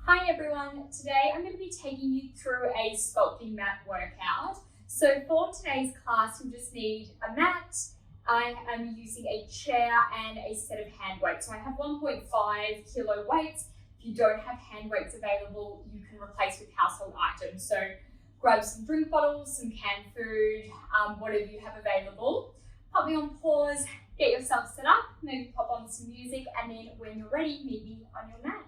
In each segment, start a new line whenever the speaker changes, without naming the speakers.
Hi everyone, today I'm going to be taking you through a sculpting mat workout. So for today's class you'll just need a mat. I am using a chair and a set of hand weights. So I have 1.5 kilo weights. If you don't have hand weights available, you can replace with household items. So grab some drink bottles, some canned food, whatever you have available. Pop me on pause, get yourself set up, maybe pop on some music, and then when you're ready, meet me on your mat.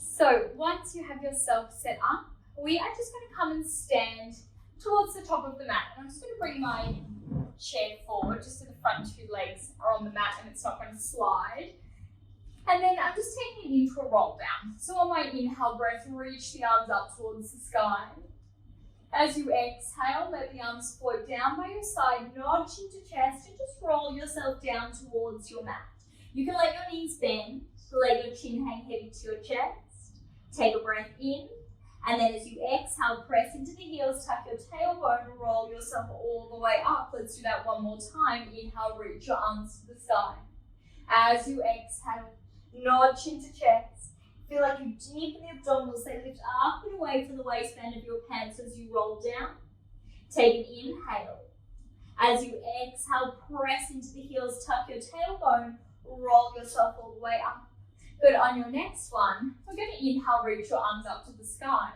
So once you have yourself set up, we are just going to come and stand towards the top of the mat. And I'm just going to bring my chair forward just so the front two legs are on the mat and it's not going to slide. And then I'm just taking it into a roll down. So on my inhale breath, reach the arms up towards the sky. As you exhale, let the arms float down by your side, notch into chest, and just roll yourself down towards your mat. You can let your knees bend, let your chin hang heavy to your chest. Take a breath in, and then as you exhale, press into the heels, tuck your tailbone, roll yourself all the way up. Let's do that one more time. Inhale, reach your arms to the sky. As you exhale, notch into chest. Feel like you deepen the abdominals, they lift up and away from the waistband of your pants as you roll down. Take an inhale. As you exhale, press into the heels, tuck your tailbone, roll yourself all the way up. Good. On your next one, we're going to inhale, reach your arms up to the sky.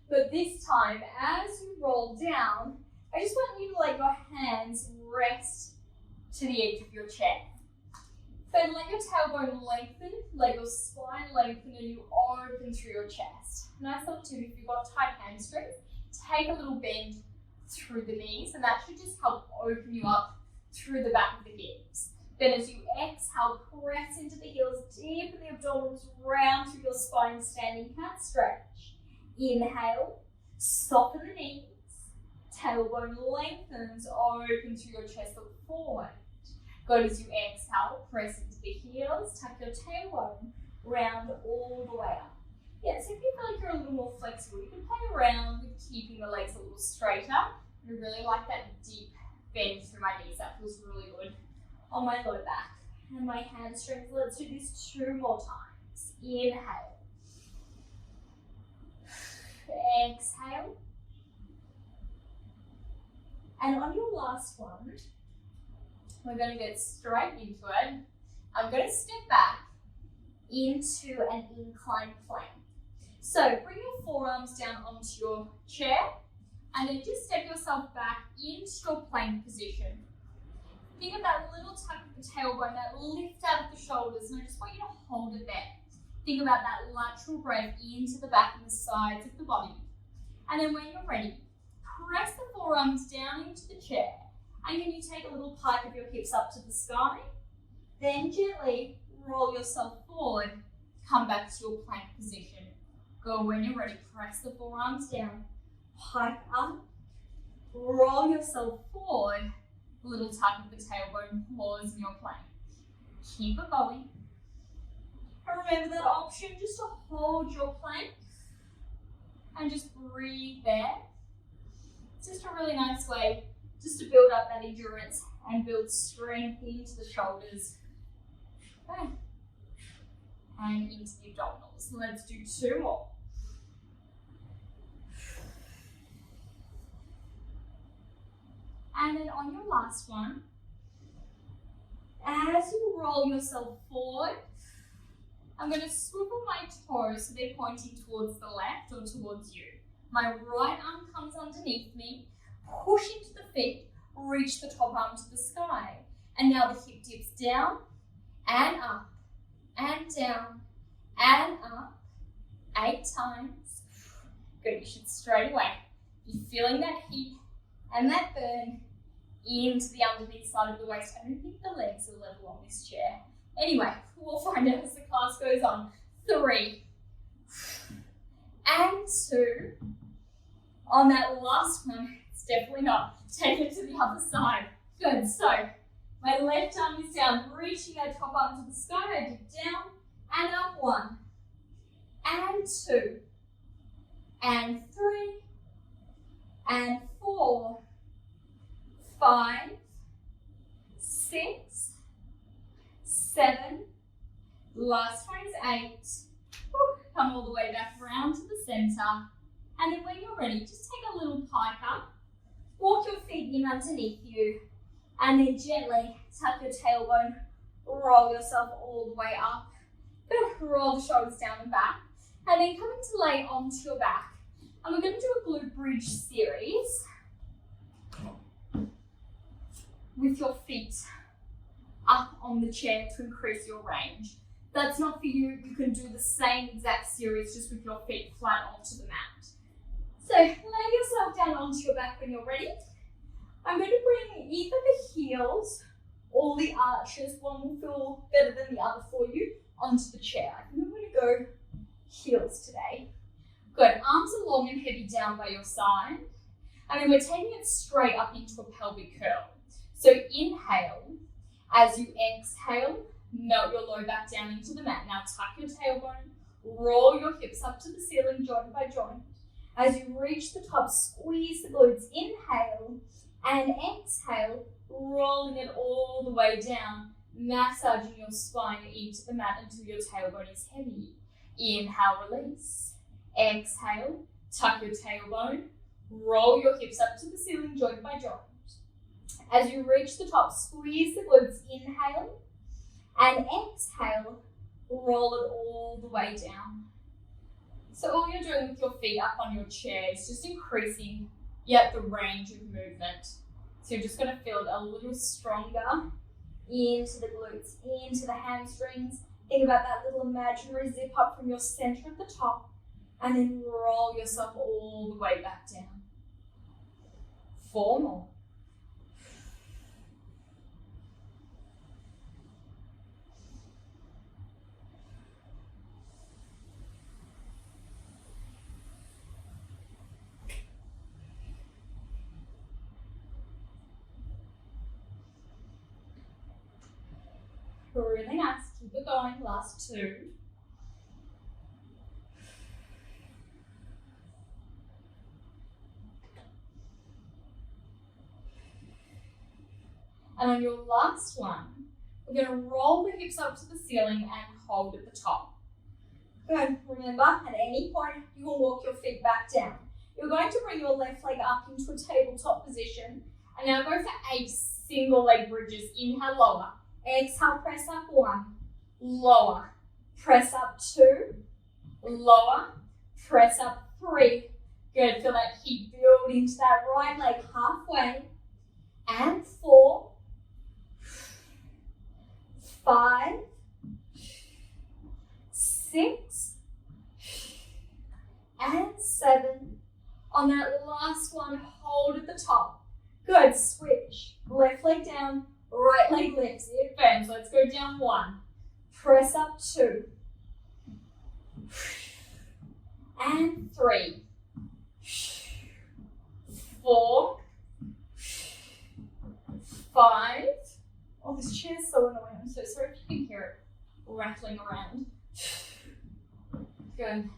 But this time, as you roll down, I just want you to let your hands rest to the edge of your chair. Then let your tailbone lengthen, let your spine lengthen, and you open through your chest. Nice little tip, if you've got tight hamstrings, take a little bend through the knees, and that should just help open you up through the back of the hips. Then as you exhale, press into the heels, deepen the abdominals, round through your spine, standing cat stretch. Inhale, soften the knees, tailbone lengthens, open through your chest, look forward. Good. As you exhale, press into the heels, tuck your tailbone, round all the way up. Yeah, so if you feel like you're a little more flexible, you can play around with keeping the legs a little straighter. I really like that deep bend through my knees, that feels really good on my low back and my hamstrings. Let's do this 2 more times. Inhale. Exhale. And on your last one, we're going to get straight into it. I'm going to step back into an inclined plank. So bring your forearms down onto your chair and then just step yourself back into your plank position. Think of that little tuck of the tailbone, that lift out of the shoulders, and I just want you to hold it there. Think about that lateral breath into the back and the sides of the body. And then when you're ready, press the forearms down into the chair. And then you take a little pike of your hips up to the sky. Then gently roll yourself forward, come back to your plank position. Go when you're ready, press the forearms down, pike up, roll yourself forward. Little tuck of the tailbone, pause in your plank. Keep it going. And remember that option just to hold your plank and just breathe there. It's just a really nice way just to build up that endurance and build strength into the shoulders. Okay. And into the abdominals. Let's do 2 more. And then on your last one, as you roll yourself forward, I'm going to swivel my toes so they're pointing towards the left or towards you. My right arm comes underneath me, push into the feet, reach the top arm to the sky. And now the hip dips down and up and down and up 8 times. Good, you should straight away be feeling that heat and that burn into the underneath side of the waist. I don't think the legs are level on this chair. Anyway, we'll find out as the class goes on. 3 and 2. On that last one, it's definitely not. Take it to the other side. Good. So my left arm is down, reaching that top arm to the sky. I dip down and up 1 and 2 and 3 and 4, 5, 6, 7. Last one is 8. Come come all the way back around to the center. And then when you're ready, just take a little pike up. Walk your feet in underneath you. And then gently tuck your tailbone. Roll yourself all the way up. Good. Roll the shoulders down and back. And then coming to lay onto your back. And we're going to do a glute bridge series with your feet up on the chair to increase your range. If that's not for you, you can do the same exact series just with your feet flat onto the mat. So lay yourself down onto your back when you're ready. I'm going to bring either the heels or the arches, one will feel better than the other for you, onto the chair. I think I'm going to go heels today. Good, arms are long and heavy down by your side. And then we're taking it straight up into a pelvic curl. So inhale, as you exhale, melt your low back down into the mat. Now tuck your tailbone, roll your hips up to the ceiling, joint by joint. As you reach the top, squeeze the glutes, inhale, and exhale, rolling it all the way down, massaging your spine into the mat until your tailbone is heavy. Inhale, release. Exhale, tuck your tailbone, roll your hips up to the ceiling, joint by joint. As you reach the top, squeeze the glutes, inhale, and exhale, roll it all the way down. So all you're doing with your feet up on your chair is just increasing the range of movement. So you're just going to feel it a little stronger into the glutes, into the hamstrings. Think about that little imaginary zip up from your center at the top, and then roll yourself all the way back down. 4 more. Really nice, keep it going, last 2. And on your last one, we're going to roll the hips up to the ceiling and hold at the top. Good, remember, at any point, you will walk your feet back down. You're going to bring your left leg up into a tabletop position. And now go for 8 single leg bridges. Inhale, lower. Exhale, press up 1, lower, press up 2, lower, press up 3. Good, feel that heat build into that right leg halfway. And 4, 5, 6, and 7. On that last one, hold at the top. Good, switch, left leg down. Right leg lifts, it bends. Let's go down 1. Press up 2. And 3. 4. 5. Oh, this chair's so annoying. I'm so sorry if you can hear it rattling around. Good.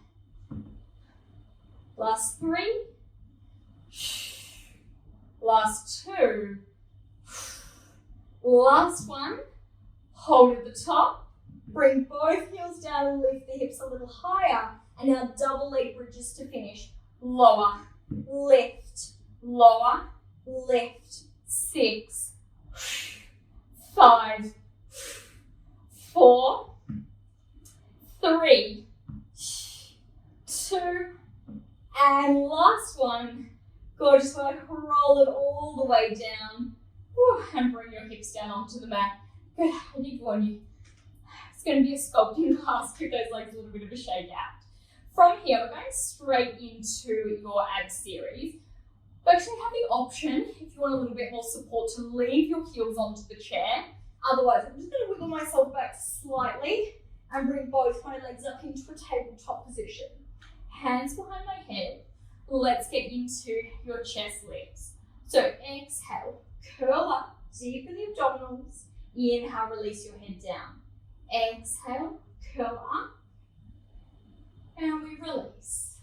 Last 3. Last 2. Last one, hold at the top, bring both heels down and lift the hips a little higher, and now double leg bridges to finish. Lower, lift, lower, lift, 6, 5, 4, 3, 2, and last one. Gorgeous work, roll it all the way down. And bring your hips down onto the mat. Good, I did warn you. It's going to be a sculpting class. Give those legs a little bit of a shake out. From here, we're going straight into your ab series. You actually have the option, if you want a little bit more support, to leave your heels onto the chair. Otherwise, I'm just going to wiggle myself back slightly and bring both my legs up into a tabletop position. Hands behind my head. Let's get into your chest lifts. So exhale. Curl up, deepen the abdominals. Inhale, release your head down. Exhale, curl up. And we release.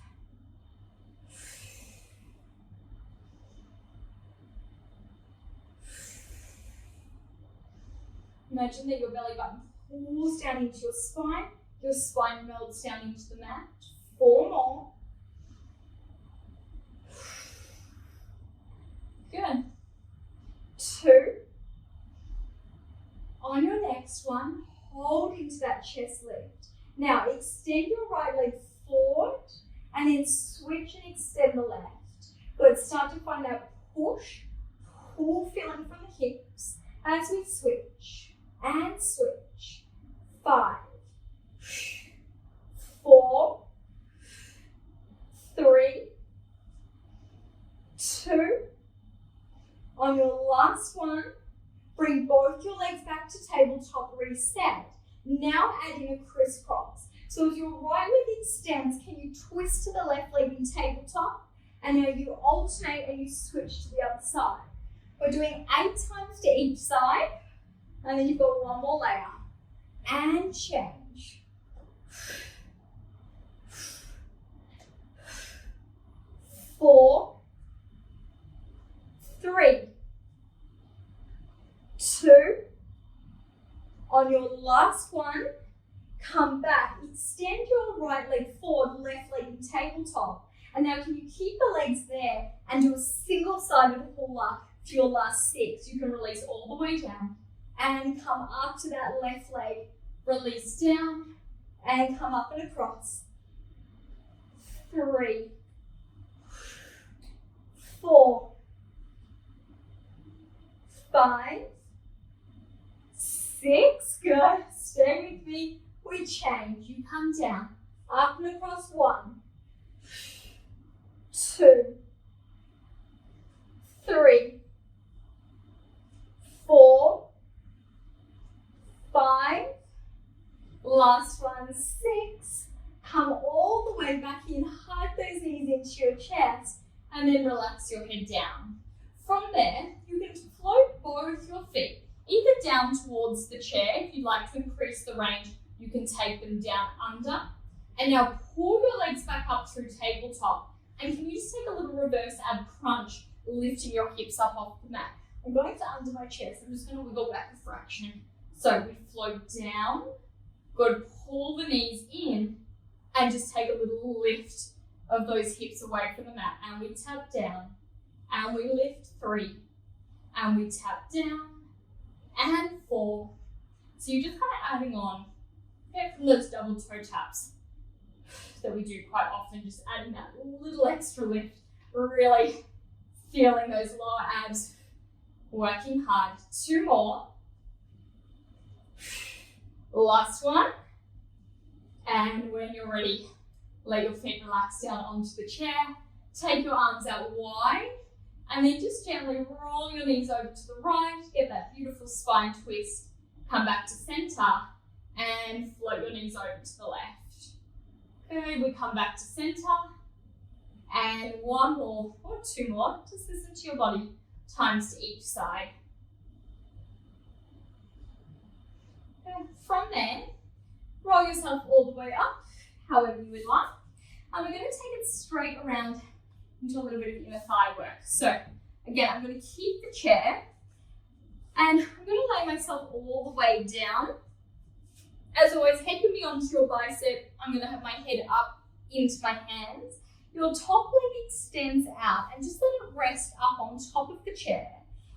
Imagine that your belly button pulls down into your spine Your spine melts down into the mat. 4 more. Good. 2. On your next one, hold into that chest lift. Now extend your right leg forward and then switch and extend the left. Good. Start to find that push, pull feeling from the hips as we switch and switch. 5, 4, 3, 2. On your last one, bring both your legs back to tabletop, reset. Now adding a crisscross. So as your right leg extends, can you twist to the left leg in tabletop? And now you alternate and you switch to the other side. We're doing 8 times to each side. And then you've got 1 more layer. And change. 4, 3, 2. On your last one, come back. Extend your right leg forward, left leg in tabletop. And now can you keep the legs there and do a single-sided pull-up for your last 6. You can release all the way down and come up to that left leg. Release down and come up and across. 3, 4, 5, 6. Good. Stay with me. We change. You come down. Up and across. 1, 2, 3, 4, 5. Last one. 6. Come all the way back in. Hug those knees into your chest. And then relax your head down. From there, you can float both your feet either down towards the chair. If you'd like to increase the range, you can take them down under. And now pull your legs back up through tabletop. And can you just take a little reverse ab crunch, lifting your hips up off the mat. I'm going to under my chest. I'm just going to wiggle back a fraction. So we float down. Good. Pull the knees in and just take a little lift of those hips away from the mat. And we tap down. And we lift. 3. And we tap down. And 4. So you're just kind of adding on from those double toe taps that we do quite often, just adding that little extra lift, really feeling those lower abs working hard. 2 more. Last one. And when you're ready, let your feet relax down onto the chair. Take your arms out wide. And then just gently roll your knees over to the right. Get that beautiful spine twist. Come back to center. And float your knees over to the left. Good. We come back to center. And 1 more or 2 more. Just listen to your body. Times to each side. And from there, roll yourself all the way up, however you would like. And we're going to take it straight around into a little bit of inner thigh work. So again, I'm going to keep the chair and I'm going to lay myself all the way down. As always, head can be onto your bicep. I'm going to have my head up into my hands. Your top leg extends out and just let it rest up on top of the chair.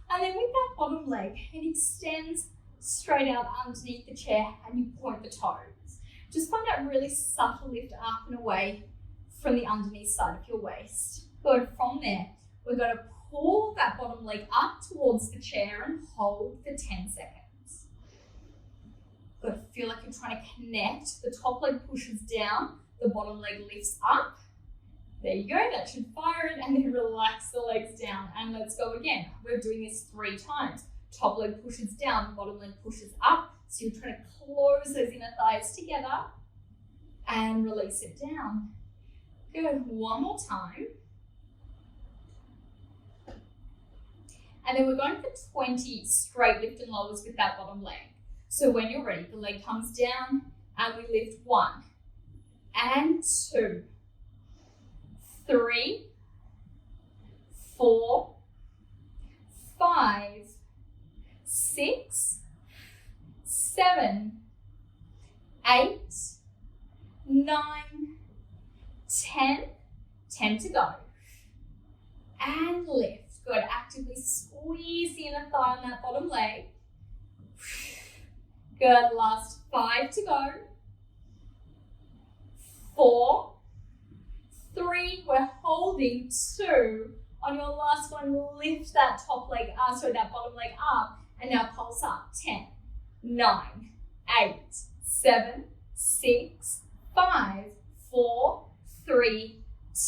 And then with that bottom leg, it extends straight out underneath the chair and you point the toes. Just find that really subtle lift up and away from the underneath side of your waist. Good. From there, we're going to pull that bottom leg up towards the chair and hold for 10 seconds. Good. Feel like you're trying to connect. The top leg pushes down, the bottom leg lifts up. There you go. That should fire it, and then relax the legs down. And let's go again. We're doing this 3 times. Top leg pushes down, bottom leg pushes up. So you're trying to close those inner thighs together and release it down. Good. 1 more time. And then we're going for 20 straight lift and lowers with that bottom leg. So when you're ready, the leg comes down and we lift 1 and 2, 3, 4, 5, 6, 7, 8, 9, 10, 10 to go. And lift. Good. Actively squeeze the inner thigh on that bottom leg. Good. Last 5 to go. 4, 3. We're holding. 2. On your last one, lift that that bottom leg up, and now pulse up. 10, 9, 8, 7, 6, 5, 4, 3,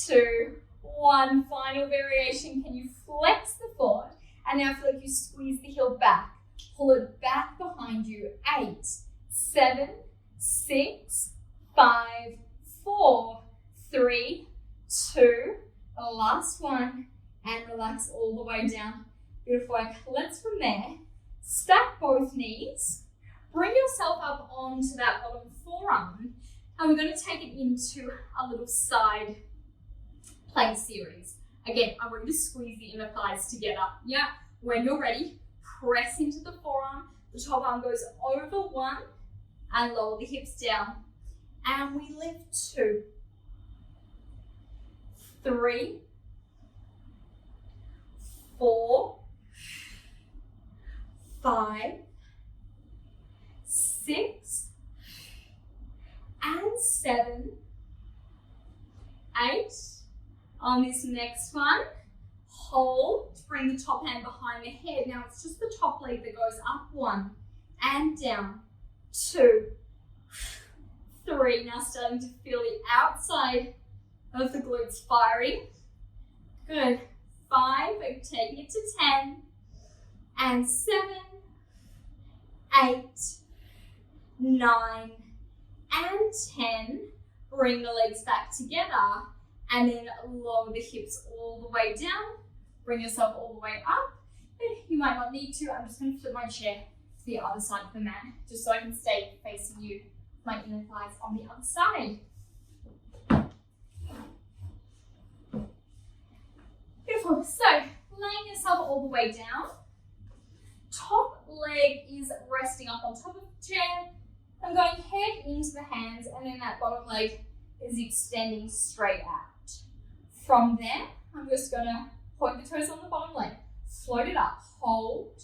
2, 1. Final variation. Can you flex the foot? And now feel like you squeeze the heel back. Pull it back behind you. 8, 7, 6, 5, 4, 3, 2. The last one. And relax all the way down. Beautiful work. Let's from there, stack both knees. Bring yourself up onto that bottom forearm. And we're going to take it into a little side plank series. Again, I want you to squeeze the inner thighs together. Yeah, when you're ready, press into the forearm. The top arm goes over 1 and lower the hips down. And we lift 2, 3, 4, 5, 6, and 7, 8. On this next one, hold, bring the top hand behind the head. Now it's just the top leg that goes up. 1 and down. 2, 3. Now starting to feel the outside of the glutes firing. Good. 5, we're taking it to 10, and 7, 8, 9, and 10. Bring the legs back together, and then lower the hips all the way down. Bring yourself all the way up. You might not need to. I'm just going to flip my chair to the other side of the mat, just so I can stay facing you, my inner thighs on the other side. Beautiful. So, laying yourself all the way down. Top leg is resting up on top of the chair. I'm going head into the hands, and then that bottom leg is extending straight out. From there, I'm just going to point the toes on the bottom leg. Float it up. Hold.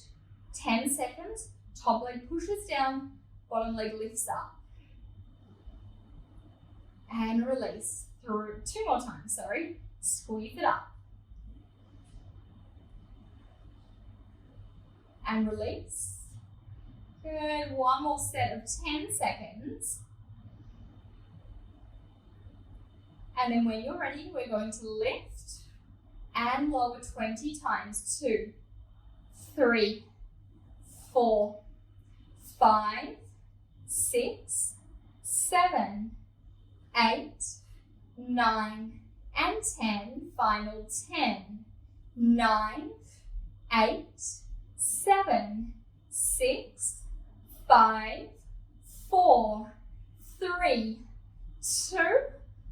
10 seconds. Top leg pushes down. Bottom leg lifts up. And release. Through 2 more times, sorry. Squeeze it up. And release. Good. 1 more set of 10 seconds. And then when you're ready, we're going to lift and lower 20 times. 2, 3, 4, 5, 6, 7, 8, 9, and 10. Final 10, 9, 8, 7, 6, 5, 4, 3, 2.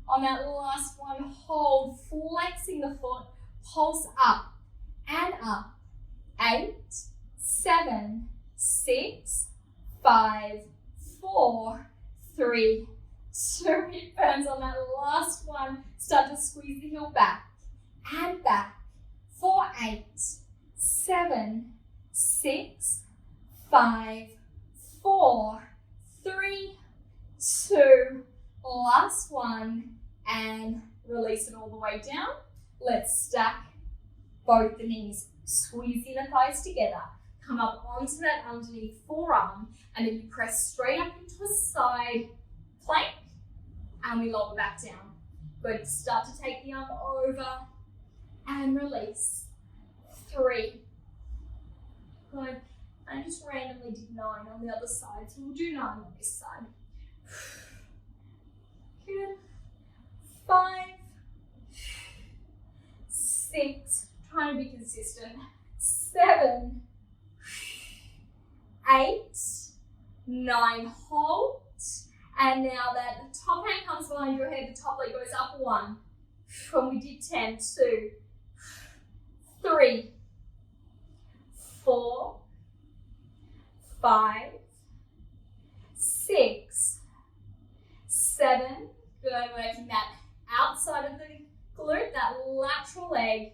On that last one, hold, flexing the foot, pulse up and up. 8, 7, 6, 5, 4, 3, 2. Hip burns on that last one. Start to squeeze the heel back and back. 4, 8, 7, 6, 5, 4, 3, 2. Last one, and release it all the way down. Let's stack both the knees. Squeeze the inner thighs together. Come up onto that underneath forearm, and then you press straight up into a side plank, and we lower back down. Good. Start to take the arm over and release. 3. Good. I just randomly did 9 on the other side, so we'll do 9 on this side. Good. 5, 6, trying to be consistent. 7, 8, 9, hold. And now that the top hand comes behind your head, the top leg goes up 1. When we did 10, 2, 3, 4, 5, 6, 7, Good, working that outside of the glute, that lateral leg.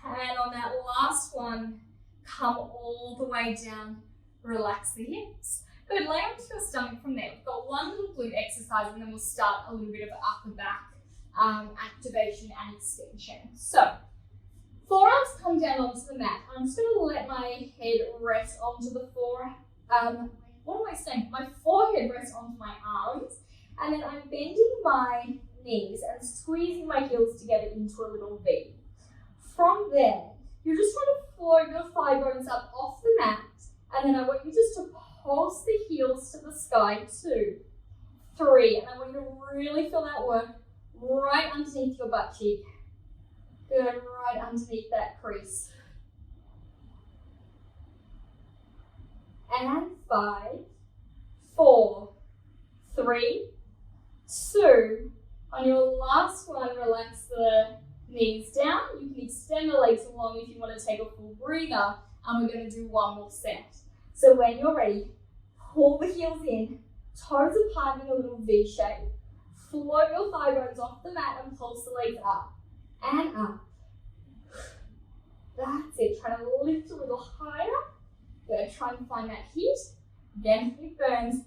And on that last one, come all the way down, relax the hips. Good, lay onto your stomach from there. We've got one little glute exercise and then we'll start a little bit of upper back activation and extension. So, forearms come down onto the mat. I'm just going to let my head rest onto the my forehead rest onto my arms, and then I'm bending my knees and squeezing my heels together into a little V. From there, you're just trying to float your thigh bones up off the mat, and then I want you just to pulse the heels to the sky. 2, 3, and I want you to really feel that work right underneath your butt cheek. Good, right underneath that crease. And 5, 4, 3, 2. On your last one, relax the knees down. You can extend the legs along if you want to take a full breather, and we're going to do one more set. So when you're ready, pull the heels in, toes apart in a little V shape. Float your thigh bones off the mat and pulse the legs up and up. That's it. Try to lift a little higher. We're going to try and find that heat. Again, it burns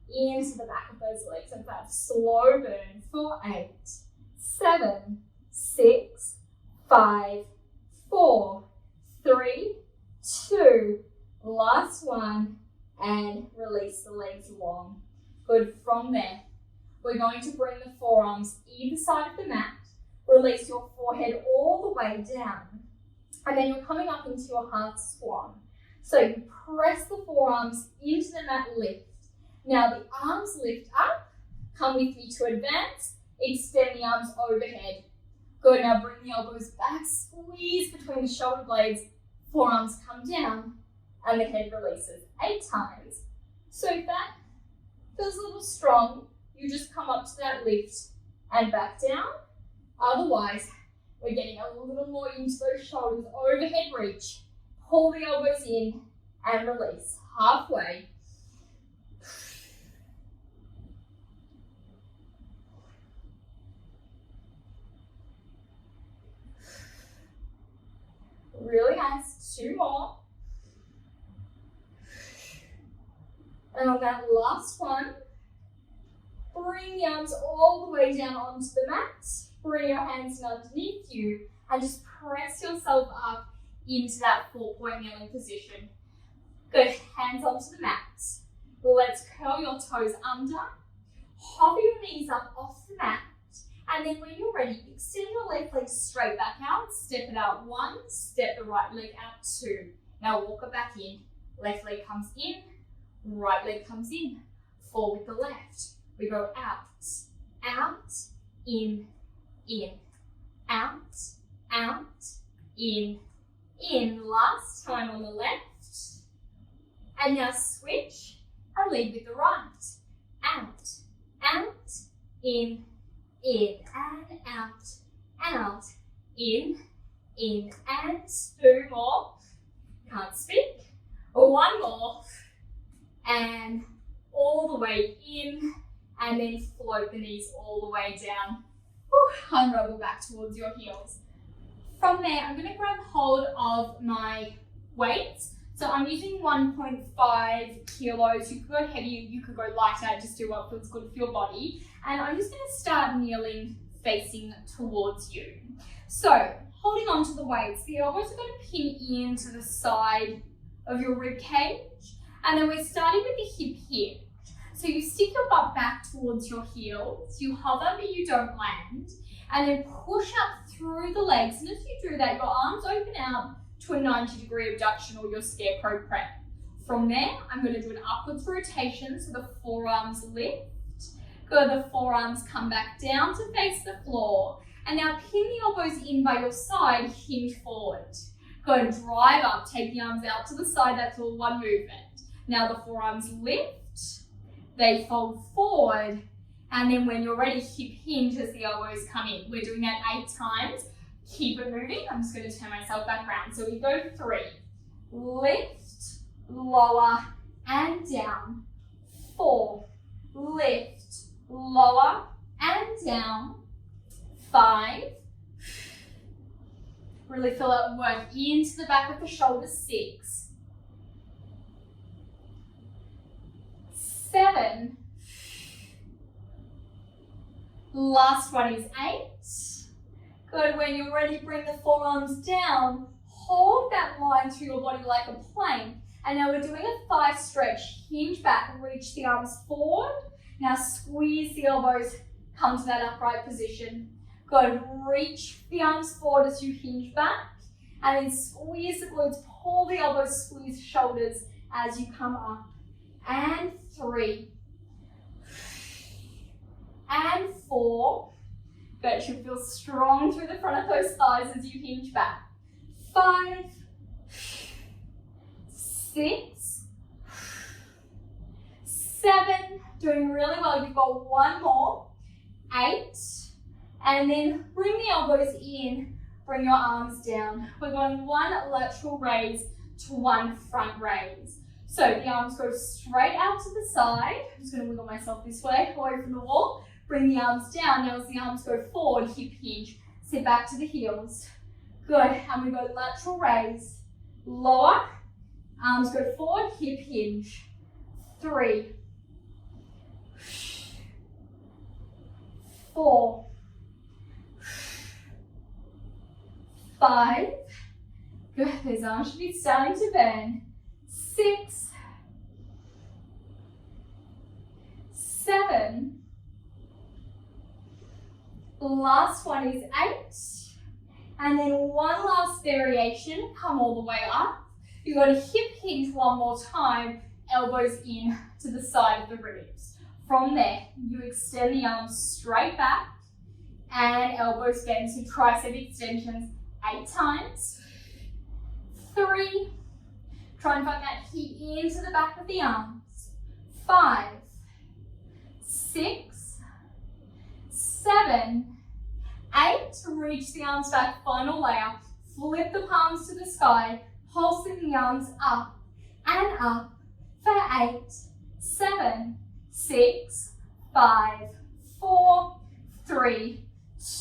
into the back of those legs. And that slow burn for 8, 7, 6, 5, 4, 3, 2. Last one. And release the legs long. Good. From there, we're going to bring the forearms either side of the mat. Release your forehead all the way down. And then you're coming up into your half swan. So you press the forearms into the mat, lift. Now the arms lift up. Come with me to advance. Extend the arms overhead. Good, now bring the elbows back. Squeeze between the shoulder blades. Forearms come down. And the head releases 8 times. So if that feels a little strong, you just come up to that lift and back down. Otherwise, we're getting a little more into those shoulders, overhead reach. Pull the elbows in and release. Halfway. Really nice. 2 more. And on that last one, bring the arms all the way down onto the mat. Bring your hands in underneath you and just press yourself up into that 4-point kneeling position. Good, hands onto the mat. Let's curl your toes under. Hover your knees up off the mat. And then when you're ready, extend your left leg straight back out. Step it out 1, step the right leg out 2. Now walk it back in. Left leg comes in, right leg comes in. 4 with the left. We go out, out, in, out, out, in. Last time on the left. And now switch and lead with the right. Out, out, in, and out, in, and 2 more. Can't speak. 1 more. And all the way in, and then float the knees all the way down. Unravel back towards your heels. From there, I'm going to grab hold of my weights. So I'm using 1.5 kilos. You could go heavier, you could go lighter, just do what feels good for your body. And I'm just going to start kneeling, facing towards you. So holding on to the weights, the elbows are going to pin into the side of your rib cage. And then we're starting with the hip here. So you stick your butt back towards your heels, you hover but you don't land, and then push up through the legs. And as you do that, your arms open out to a 90-degree abduction or your scarecrow prep. From there, I'm going to do an upwards rotation, so the forearms lift. Good, the forearms come back down to face the floor. And now pin the elbows in by your side, hinge forward. Good, drive up, take the arms out to the side, that's all one movement. Now the forearms lift, they fold forward, and then when you're ready, hip hinge as the elbows come in. We're doing that 8 times. Keep it moving. I'm just going to turn myself back around. So we go 3. Lift, lower, and down. 4. Lift, lower, and down. 5. Really feel that work into the back of the shoulders. 6. 7. Last one is 8. Good. When you're ready, bring the forearms down. Hold that line through your body like a plank. And now we're doing a thigh stretch. Hinge back, reach the arms forward. Now squeeze the elbows, come to that upright position. Good. Reach the arms forward as you hinge back. And then squeeze the glutes, pull the elbows, squeeze shoulders as you come up. And 3. And 4. Good. You should feel strong through the front of those thighs as you hinge back. 5. 6. 7. Doing really well. You've got one more. 8. And then bring the elbows in. Bring your arms down. We're going one lateral raise to one front raise. So the arms go straight out to the side. I'm just going to wiggle myself this way, away from the wall. Bring the arms down. Now as the arms go forward, hip hinge. Sit back to the heels. Good. And we go lateral raise. Lower. Arms go forward, hip hinge. 3. 4. 5. Good. Those arms should be starting to burn. 6. 7. Last one is 8. And then one last variation. Come all the way up. You've got to hip hinge one more time. Elbows in to the side of the ribs. From there, you extend the arms straight back and elbows bend to tricep extensions 8 times. 3. Try and find that heat into the back of the arms. 5. 6. 7. 8. Reach the arms back, final layer. Flip the palms to the sky. Pulsing the arms up and up for 8, 7, 6, 5, 4, 3,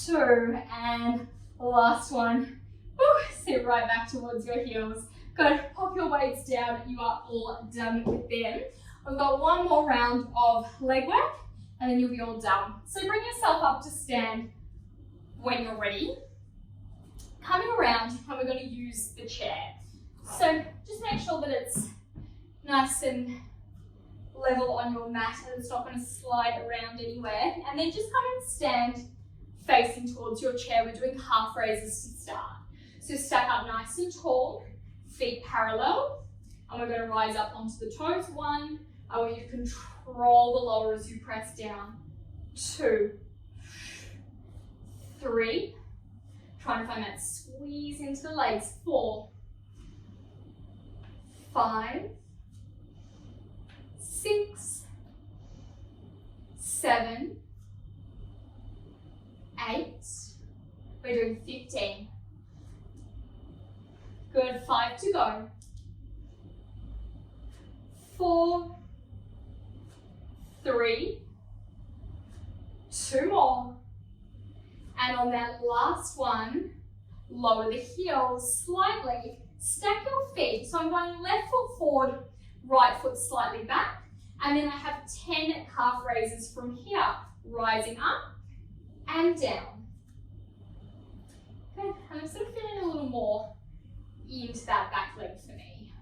2, and last one. Woo, sit right back towards your heels. Good. Pop your weights down. You are all done with them. We've got one more round of leg work and then you'll be all done. So bring yourself up to stand when you're ready. Coming around and we're going to use the chair. So just make sure that it's nice and level on your mat and it's not going to slide around anywhere. And then just come and stand facing towards your chair. We're doing half raises to start. So stack up nice and tall, feet parallel, and we're going to rise up onto the toes. 1, I want you to control the lower as you press down. 2, 3, trying to find that squeeze into the legs. 4, 5, 6, 7, 8, we're doing 15. Good, 5 to go. 4, 3, 2 more. And on that last one, lower the heels slightly. Stack your feet. So I'm going left foot forward, right foot slightly back. And then I have 10 calf raises from here, rising up and down. Good. And I'm sort of feeling a little more into that back leg for me.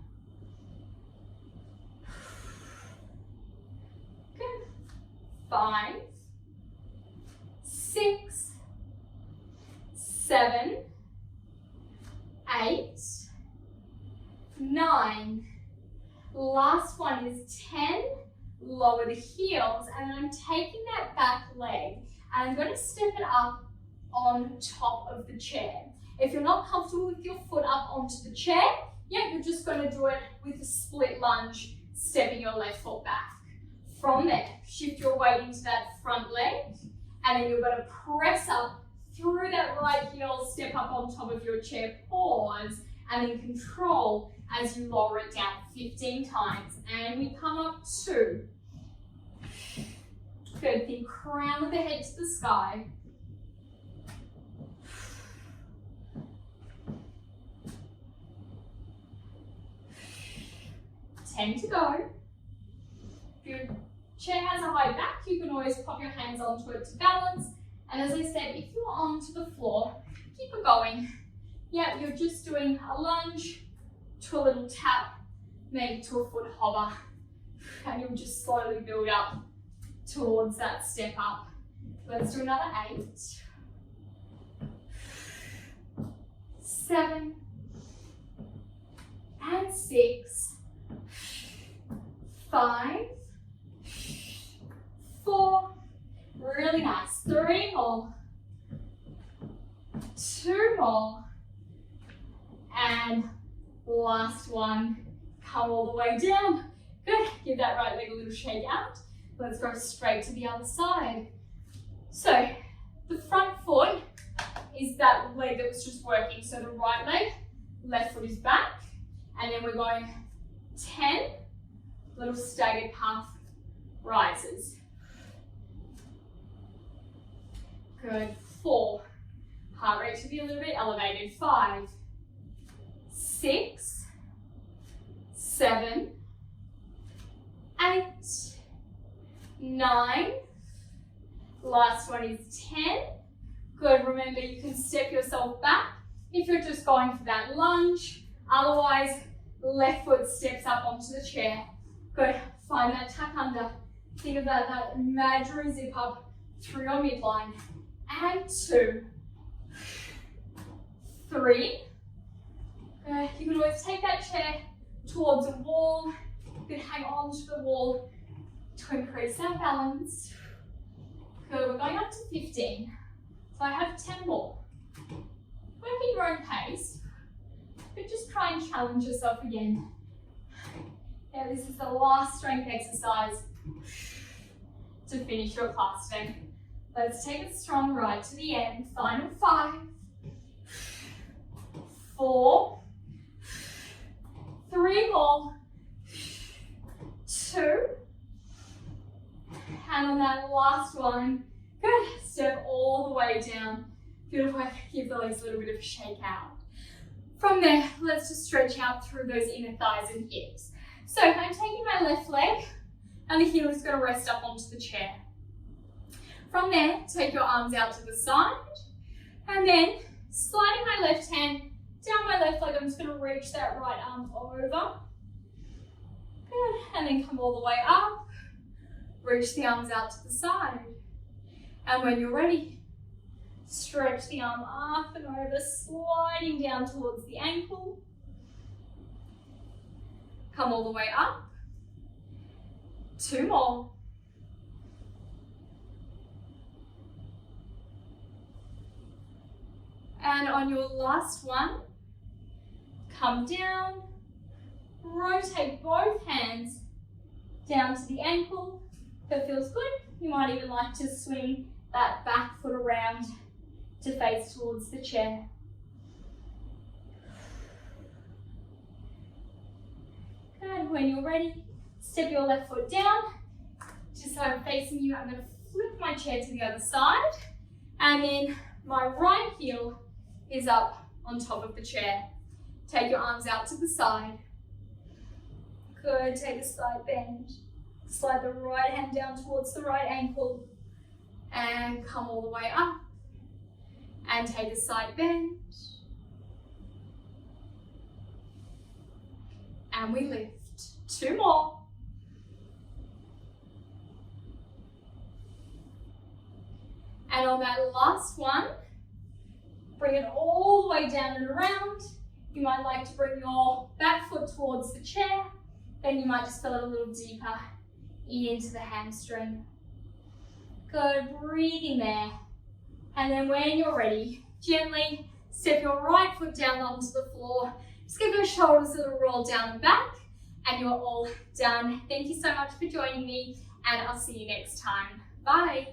Good. 5, 6, 7, 8, 9. Last one is 10. Lower the heels, and then I'm taking that back leg and I'm going to step it up on top of the chair. If you're not comfortable with your foot up onto the chair, you're just going to do it with a split lunge, stepping your left foot back. From there, shift your weight into that front leg, and then you're going to press up through that right heel, step up on top of your chair, pause, and then control as you lower it down 15 times. And we come up 2, Good, think crown of the head to the sky. 10 to go. If your chair has a high back, you can always pop your hands onto it to balance. And as I said, if you're onto the floor, keep it going. Yeah, you're just doing a lunge to a little tap, maybe to a foot hover, and you'll just slowly build up towards that step up. Let's do another 8, 7, and 6, 5, 4, really nice, 3 more, 2 more, and last one, come all the way down. Good, give that right leg a little shake out. Let's go straight to the other side. So the front foot is that leg that was just working. So the right leg, left foot is back, and then we're going 10 little staggered calf rises. Good, 4, heart rate should be a little bit elevated, 5, 6, 7, 8, 9, last one is 10. Good, remember you can step yourself back if you're just going for that lunge. Otherwise, left foot steps up onto the chair. Good, find that tuck under. Think about that imaginary zip up through your midline. And 2, 3. Good, you can always take that chair towards a wall. You can hang on to the wall to increase that balance. Good, we're going up to 15. So I have 10 more. Work at your own pace, but just try and challenge yourself again. Yeah, this is the last strength exercise to finish your class today. Let's take a strong ride to the end. Final 5, 4, 3 more, 2, and on that last one, good, step all the way down. Beautiful, give the legs a little bit of a shake out. From there, let's just stretch out through those inner thighs and hips. So I'm taking my left leg and the heel is going to rest up onto the chair. From there, take your arms out to the side and then sliding my left hand down my left leg, I'm just going to reach that right arm over. Good, and then come all the way up. Reach the arms out to the side. And when you're ready, stretch the arm up and over, sliding down towards the ankle. Come all the way up. 2 more. And on your last one, come down, rotate both hands down to the ankle. If it feels good, you might even like to swing that back foot around to face towards the chair. Good, when you're ready, step your left foot down. Just so I'm facing you, I'm going to flip my chair to the other side. And then my right heel is up on top of the chair. Take your arms out to the side. Good, take a side bend. Slide the right hand down towards the right ankle and come all the way up and take a side bend. And we lift. 2 more. And on that last one, bring it all the way down and around. You might like to bring your back foot towards the chair. Then you might just fill it a little deeper into the hamstring. Good, breathe in there. And then when you're ready, gently step your right foot down onto the floor. Just give your shoulders a little roll down and back. And you're all done. Thank you so much for joining me, and I'll see you next time. Bye.